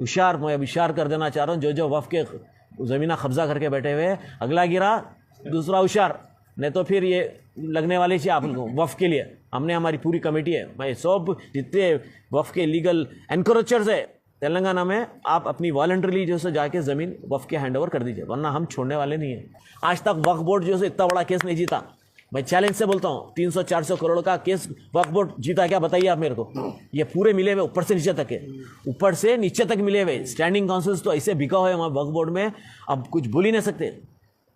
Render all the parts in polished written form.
हुशियार, मैं हुशियार कर देना चाह रहा हूँ, जो जो वफ़ के ज़मीना कब्जा करके बैठे हुए, अगला गिरा दूसरा हुशियार, नहीं तो फिर ये लगने वाले चाहिए आप लोगों वफ़ के लिए। हमने हमारी पूरी कमेटी है, मैं सब जितने वफ़ के लीगल एनक्रोचर्स है तेलंगाना में, आप अपनी वॉलंटरीली जो है जाके ज़मीन वफ़ के हैंड ओवर कर दीजिए, वरना हम छोड़ने वाले नहीं हैं। आज तक वक्फ बोर्ड जो है इतना बड़ा केस नहीं जीता। मैं चैलेंज से बोलता हूँ, 300-400 करोड़ का केस वक्फ बोर्ड जीता क्या, बताइए आप मेरे को। ये पूरे मिले हुए ऊपर से नीचे तक है, ऊपर से नीचे तक मिले हुए। स्टैंडिंग काउंसिल्स तो ऐसे बिका हुआ है वहाँ वक्फ बोर्ड में, अब कुछ बोल ही नहीं सकते।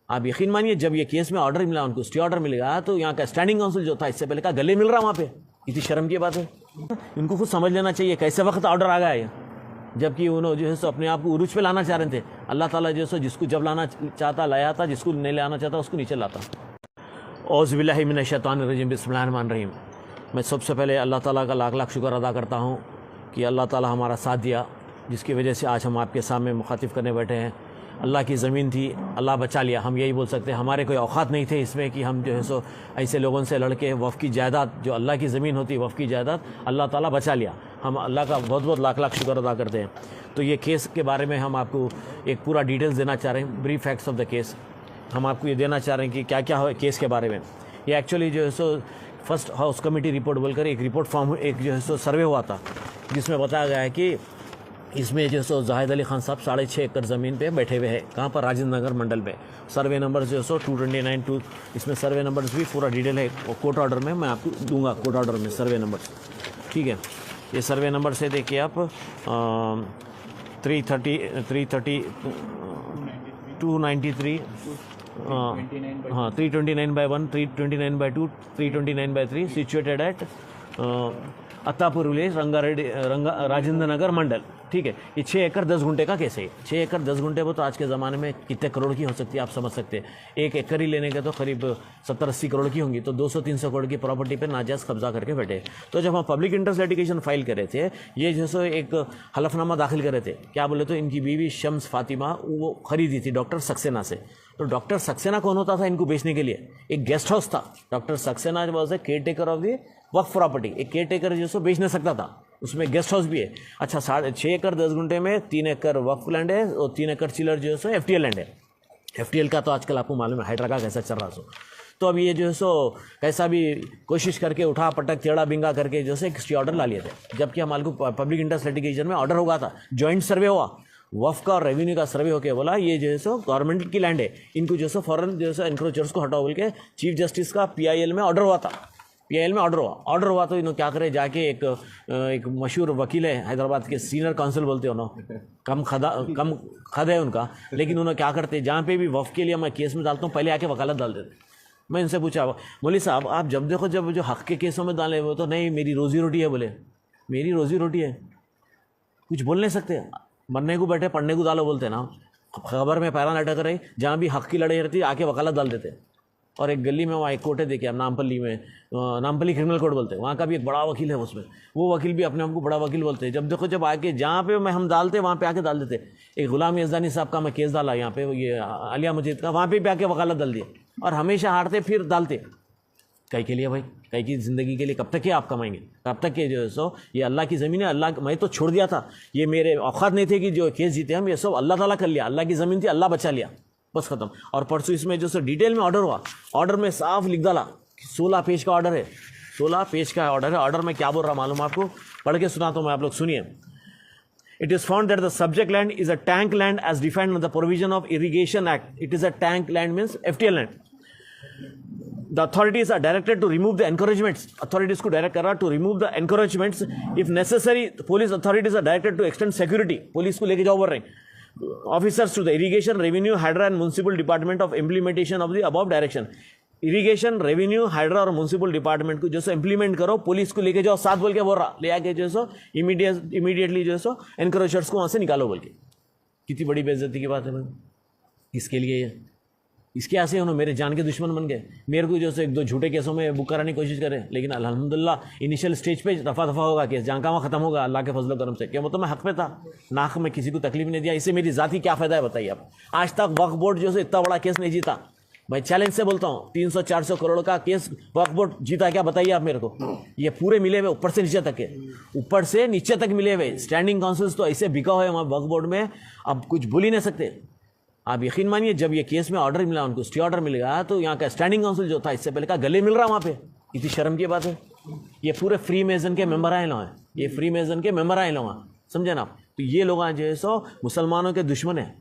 आप यकीन मानिए, जब ये केस में ऑर्डर मिला, उनको स्टे ऑर्डर मिलेगा, तो यहाँ का स्टैंडिंग काउंसिल जो था इससे पहले का गले मिल रहा वहाँ पे। इतनी शर्म की बात है। इनको खुद समझ लेना चाहिए कैसे वक्त ऑर्डर आ गया है, जबकि उन्होंने जो है सो अपने आप को उरूज पे लाना चाह रहे थे। अल्लाह ताला जो है सो जिसको जब लाना चाहता लाया था, जिसको नहीं लाना चाहता उसको नीचे लाता। औज़ु बिल्लाहि मिनश शैतानिर रजीम, बिस्मिल्लाहिर रहमानिर रहीम। मैं सबसे पहले अल्लाह ताला का लाख लाख शुक्र अदा करता हूँ कि अल्लाह ताला हमारा साथ दिया, जिसकी वजह से आज हम आपके सामने मुखातिब करने बैठे हैं। अल्लाह की ज़मीन थी, अल्लाह बचा लिया, हम यही बोल सकते हैं। हमारे कोई औकात नहीं थे इसमें कि हम जो है सो ऐसे लोगों से लड़के वफ़ की जायदाद, जो अल्लाह की ज़मीन होती है वफ़ की जायदाद, अल्लाह ताला बचा लिया। हम अल्लाह का बहुत बहुत लाख लाख शुक्र अदा करते हैं। तो ये केस के बारे में हम आपको एक पूरा डिटेल्स देना चाह रहे हैं, brief facts of the case. हम आपको ये देना चाह रहे हैं कि क्या क्या है केस के बारे में। ये एक्चुअली जो है so first house committee report बोलकर एक रिपोर्ट फॉर्म, एक जो है सो सर्वे हुआ था, जिसमें बताया गया है कि इसमें जो है सो जाहिद अली खान साहब 6.5 एकड़ ज़मीन पे बैठे हुए हैं। कहाँ पर, राजेंद्र नगर मंडल में। सर्वे नंबर जो है सो 229 इसमें सर्वे नंबर्स भी पूरा डिटेल है कोर्ट ऑर्डर में, मैं आपको दूंगा कोर्ट ऑर्डर में सर्वे नंबर्स, ठीक है। ये सर्वे नंबर से देखिए आप 330 293 हाँ 329/1 329/2 329/3 situated at Attapur village, Rajendra Nagar mandal, ठीक है। ये 6 एकड़ 10 गुंठे का केस है। 6 एकड़ 10 गुंठे वो तो आज के ज़माने में कितने करोड़ की हो सकती है आप समझ सकते हैं। 1 एकड़ ही लेने के तो करीब 70-80 करोड़ की होंगी, तो 200-300 करोड़ की प्रॉपर्टी पे नाजायज़ कब्जा करके बैठे। तो जब हम पब्लिक इंटरेस्ट लिटिगेशन फाइल करे थे, ये जैसे एक हलफनामा दाखिल करे थे, क्या बोले, तो इनकी बीवी शम्स फातिमा वो खरीदी थी डॉक्टर सक्सेना से। तो डॉक्टर सक्सेना कौन होता था इनको बेचने के लिए? एक गेस्ट हाउस था। डॉक्टर सक्सेना जो है care taker of the Waqf property, एक केयर टेकर जो बेच नहीं सकता था, उसमें गेस्ट हाउस भी है। अच्छा, 6 एकड़ 10 गुंठे में 3 एकड़ वक्फ लैंड है और 3 एकड़ चिलर जो है सो FTL लैंड है। FTL का तो आजकल आपको मालूम है हाइड्रा का कैसा चल रहा सो। तो अब ये जो है सो कैसा भी कोशिश करके उठा पटक टेढ़ा बिंगा करके जो है एक स्टे ऑर्डर ला लिए थे, जबकि हमारे को पब्लिक इंटरेस्ट लिटिगेशन में ऑर्डर होगा था। जॉइंट सर्वे हुआ, वफ़ का और रेवेन्यू का सर्वे होकर बोला ये जो है सो गवर्नमेंट की लैंड है, इनको जो है सो फॉरन जो है सो एनक्रोचर्स को हटाओ बोल के चीफ जस्टिस का PIL में ऑर्डर हुआ था। PIL में ऑर्डर हुआ तो इन्होंने क्या करे, जाके एक मशहूर वकील है हैदराबाद के, सीनियर काउंसिल बोलते हो ना, कम खद है उनका, लेकिन उन्होंने क्या करते, जहाँ पे भी वफ़ के लिए मैं केस में डालता हूँ पहले आके वकालत डाल देते। मैं इनसे पूछा, मौलवी साहब आप जब देखो जब जो हक़ के केसों में डाले वो तो नहीं, मेरी रोज़ी रोटी है। बोले मेरी रोज़ी रोटी है, कुछ बोल नहीं सकते। मरने को बैठे पढ़ने को डालो बोलते ना, खबर में पैरा लटक रही, जहाँ भी हक़ की लड़ाई रहती आके वकालत डाल देते। और एक गली में वहाँ एक कोर्ट है, देखिए आप नामपल्ली में, नामपल्ली क्रिमिनल कोर्ट बोलते हैं, वहाँ का भी एक बड़ा वकील है उसमें, वो वकील भी अपने आप को बड़ा वकील बोलते हैं। जब देखो जब आके जहाँ पे मैं हम डालते वहाँ पे आके डाल देते। एक गुलाम यज़दानी साहब का मैं केस डाला यहाँ पे, ये आलिया मस्जिद का, वहाँ पे आके वकालत डाल दिया, और हमेशा हारते फिर डालते। कई के लिए भाई, कई की ज़िंदगी के लिए कब तक ये आप कमाएंगे, कब तक ये जो है सो, ये अल्लाह की ज़मीन है। अल्लाह, मैं तो छोड़ दिया था, ये मेरे औकात नहीं थे कि जो केस जीते हम, ये सब अल्लाह ताला कर लिया, अल्लाह की ज़मीन थी, अल्लाह बचा लिया, बस ख़त्म। और परसों इसमें जो सो डिटेल में ऑर्डर हुआ, ऑर्डर में साफ लिख डाला, 16 पेज का ऑर्डर है, 16 पेज का ऑर्डर है। ऑर्डर में क्या बोल रहा मालूम आपको, पढ़ के सुनाता हूँ मैं, आप लोग सुनिए। It is found that the subject land is a tank land as defined in the provision of Irrigation Act. It is a tank land means FTL land. The authorities are directed to remove the encouragements. Authorities को direct कर रहा to remove the encouragements. If necessary, the police authorities are directed to extend security. Police को लेके जाओ बोल रहे हैं। Officers to the irrigation, revenue, hydra and municipal department of implementation of the above direction. Irrigation, revenue, hydra और municipal department को जो सो implement करो, पुलिस को लेके जाओ, साथ बोल के बोल रहा, ले आके जो सो इमीडिएटली जो सो एनक्रोचर्स को वहाँ से निकालो बोल के। कितनी बड़ी बेइज्जती की बात है भाई, इसके लिए ये इसके ऐसे उन्होंने मेरे जान के दुश्मन बन गए। मेरे को जो सो 1-2 झूठे केसों में बुक कराने की कोशिश करें, लेकिन अल्हम्दुलिल्लाह इनिशियल स्टेज पे दफ़ा होगा केस, जहाँ का वहाँ ख़त्म होगा अल्लाह के फजल करम से। क्या वो तो मैं हक़ पे था, नाक में किसी को तकलीफ नहीं दिया, इससे मेरी ज़ाती क्या फ़ायदा है बताइए आप। आज तक वक्फ बोर्ड जो है इतना बड़ा केस नहीं जीता, मैं चैलेंज से बोलता हूँ 300-400 करोड़ का केस वक्फ बोर्ड जीता क्या, बताइए आप मेरे को। ये पूरे मिले हुए ऊपर से नीचे तक के, ऊपर से नीचे तक मिले हुए। स्टैंडिंग काउंसिल्स तो ऐसे बिका हुआ है वहाँ वक्फ बोर्ड में, अब कुछ बोल ही नहीं सकते। आप यकीन मानिए जब ये केस में ऑर्डर मिला, उनको स्टे ऑर्डर मिल गया, तो यहाँ का स्टैंडिंग काउंसिल जो था इससे पहले का गले मिल रहा वहाँ पे। इतनी शर्म की बात है। ये पूरे फ्री मेजन के मेंबर आए लोग हैं, ये फ्री मेजन के मेंबर आए लोग हैं, समझे ना आप। तो ये लोग जो है सो मुसलमानों के दुश्मन है।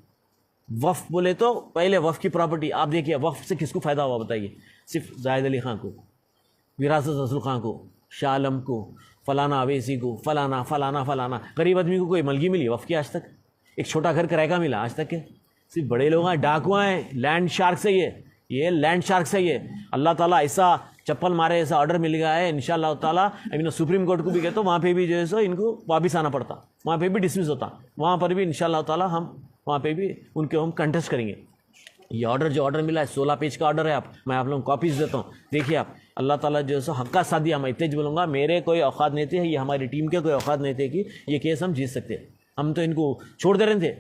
वफ़ बोले तो पहले वफ़ की प्रॉपर्टी आप देखिए, वफ़ से किसको फ़ायदा हुआ बताइए? सिर्फ जाहिद अली ख़ान को, विरासत रसूल ख़ान को, शाह आलम को, फलाना अवैसी को, फलाना फलाना फलाना। गरीब आदमी को कोई मलगी मिली वफ़ की आज तक? एक छोटा घर किराए का मिला आज तक के? सिर्फ बड़े लोग हैं, डाकुआ हैं, लैंड शार्क से ये लैंड शार्क से ये अल्लाह ताला ऐसा चप्पल मारे, ऐसा ऑर्डर मिल गया है इंशाअल्लाह ताला। अभी सुप्रीम कोर्ट को भी कहते, वहाँ पे भी जो है सो इनको वापस आना पड़ता, वहाँ पे भी डिसमिस होता, वहाँ पर भी इंशाअल्लाह ताला हम वहाँ पे भी उनके हम कंटेस्ट करेंगे। ये ऑर्डर जो ऑर्डर मिला है 16 पेज का ऑर्डर है। मैं आप लोगों को कॉपीज़ देता हूँ, देखिए आप। अल्लाह ताला जो है सो हक का साथ दिया। मैं इतने बोलूँगा, मेरे कोई औकात नहीं थे, ये हमारी टीम के कोई औकात नहीं थे कि ये केस हम जीत सकते। हम तो इनको छोड़ दे रहे थे,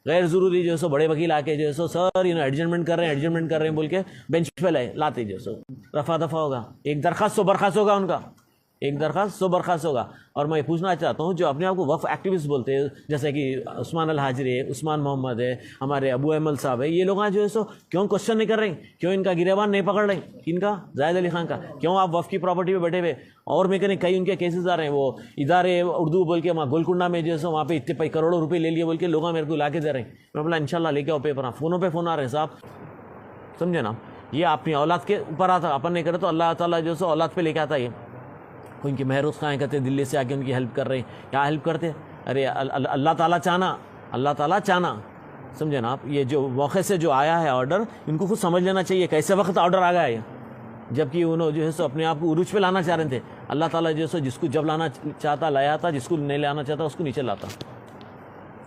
गैर ज़रूरी जो है सो बड़े वकील आके जो है सो सर एडजमेंट कर रहे हैं बोल के बेंच पे लाते जो सो रफा दफा होगा। एक दरख्वास्त सो बर्खास्त होगा उनका, एक दरख्वास्त सो बर्खास्त होगा। और मैं पूछना चाहता हूँ, जो अपने आप को वफ़ एक्टिविस्ट बोलते हैं, जैसे कि उस्मान अल हाजिरी है, उस्मान मोहम्मद है, हमारे अबू अहमद साहब है, ये लोग जो है सो क्यों क्वेश्चन नहीं कर रहे? क्यों इनका गिरेबान नहीं पकड़ रहे? इनका जाहिद अली ख़ान का क्यों आप वफ़ की प्रॉपर्टी पे बैठे हुए? और मैं कहने कई उनके केसेस आ रहे हैं, वो इदारे उर्दू बोल के वहाँ गोलकुंडा में जो है सो वहाँ पे इतने करोड़ों रुपये ले लिए बोल के लोग मेरे को ला के दे रहे हैं। मैं बोला इंशाल्लाह लेके आओ पेपर। फ़ोनों पर फ़ोन आ रहे हैं साहब, समझे ना। ये अपनी औलाद के ऊपर आता, अपन नहीं करे तो अल्लाह ताला जो है सो औलाद पे लेके आता है। कोई इनके महरूस खाएँ कहते दिल्ली से आके उनकी हेल्प कर रहे हैं, क्या हेल्प करते? अरे अल्लाह ताला चाहना, समझे ना आप। ये जो मौके से जो आया है ऑर्डर, इनको खुद समझ लेना चाहिए कैसे वक्त ऑर्डर आ गया है। जबकि उन्होंने जो है सो अपने आप को उरूज पे लाना चाह रहे थे। अल्लाह ताला जो है सो जिसको जब लाना चाहता लाया था, जिसको नहीं लाना चाहता उसको नीचे लाता।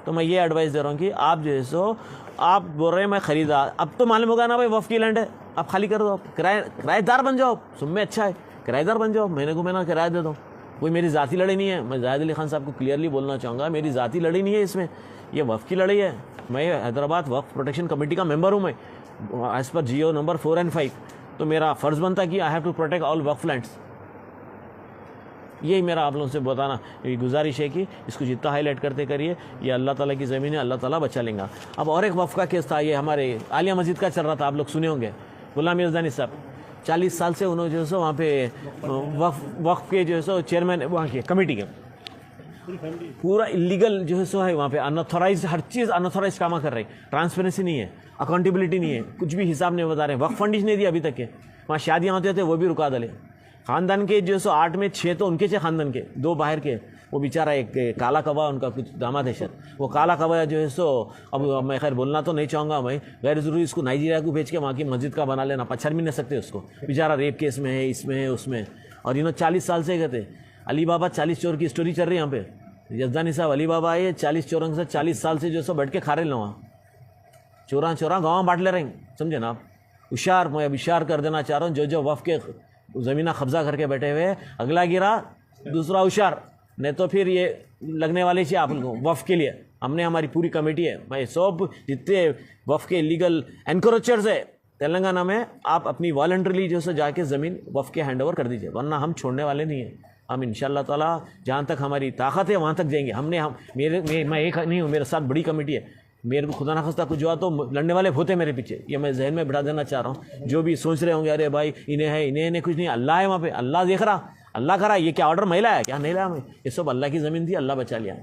तो मैं ये एडवाइस दे रहा हूँ कि आप जो है सो आप बोल रहे हैं मैं खरीदार, अब तो मालूम होगा ना भाई वफ़ की लैंड है, आप खाली कर दो, आप किराएदार बन जाओ, सुन में अच्छा है, किराएदार बन जाओ, महीने को महीना किराया दे दो। कोई मेरी ज़ाती लड़ाई नहीं है। मैं जाहिद अली ख़ान साहब को क्लियरली बोलना चाहूँगा, मेरी ज़ाती लड़ाई नहीं है इसमें, ये वफ़ की लड़ाई है। मैं हैदराबाद वफ़ प्रोटेक्शन कमेटी का मेंबर हूँ। मैं एज़ पर GO नंबर 4 और 5, तो मेरा फ़र्ज़ बनता कि I have to protect all waqf lands. यही मेरा आप लोगों से बताना गुजारिश है कि इसको जितना हाईलाइट करते करिए। ये अल्लाह ताला की ज़मीन है, अल्लाह ताला बचा लेंगे। अब और एक वफ़ का केस था, ये हमारे आलिया मस्जिद का चल रहा था, आप लोग सुने होंगे। गुलाम यज़दानी साहब 40 साल से उन्होंने जो है सो वहाँ पे वक्फ के जो है सो चेयरमैन वहाँ के कमेटी के, पूरा इलीगल जो है सो है वहाँ पे, अनऑथोराइज, हर चीज़ अनऑथोराइज काम कर रही, ट्रांसपेरेंसी नहीं है, अकाउंटेबिलिटी नहीं है, कुछ भी हिसाब नहीं बता रहे। वक्फ फंड नहीं दिया अभी तक के। वहाँ शादियाँ होते थे वो भी रुका दले। ख़ानदान के जो है सो 8 में 6 तो उनके थे ख़ानदान के, 2 बाहर के। वो बेचारा एक काला कवा उनका कुछ दामाद है शायद, वो काला कवा जो है सो अब मैं खैर बोलना तो नहीं चाहूँगा मैं, गैर ज़रूरी इसको नाइजीरिया को भेज के वहाँ की मस्जिद का बना लेना, पछाड़ भी नहीं सकते उसको। बेचारा रेप केस में है, इसमें है, उसमें। और इन्होंने 40 साल से गए थे। अली बाबा 40 चोर की स्टोरी चल रही है यहाँ पे। यज़दानी साहब अली बाबा आए 40 चोरों से 40 साल से जो सो बैठ के खा रहे लो वहाँ, चोरा गाँव बांट ले रहे हैं, समझे ना आप। हुशार, मैं हुशार कर देना चाह रहा हूँ, जो वफ़ के ज़मीना कब्जा करके बैठे हुए, अगला गिरा दूसरा हुशार, नहीं तो फिर ये लगने वाले चाहिए आप लोगों को। वफ़ के लिए हमने हमारी पूरी कमेटी है, मैं सब जितने वफ़ के लीगल एनक्रोचर्स है तेलंगाना में, आप अपनी वॉलंटरीली जो है जाके ज़मीन वफ़ के हैंड ओवर कर दीजिए, वरना हम छोड़ने वाले नहीं हैं। हम इंशाअल्लाह ताला जहाँ तक हमारी ताकत है वहाँ तक जाएंगे। मैं एक नहीं हूँ, मेरे साथ बड़ी कमेटी है। मेरे को खुदा ना खास्ता कुछ हुआ तो लड़ने वाले होते मेरे पीछे, ये मैं जहन में बिठा देना चाह रहा हूँ। जो भी सोच रहे होंगे अरे भाई इन्हें कुछ नहीं, अल्लाह है वहाँ पे, अल्लाह देख रहा, अल्लाह करा। ये क्या ऑर्डर महिला है क्या? नहीं लाया मैं, ये सब अल्लाह की ज़मीन थी, अल्लाह बचा लिया।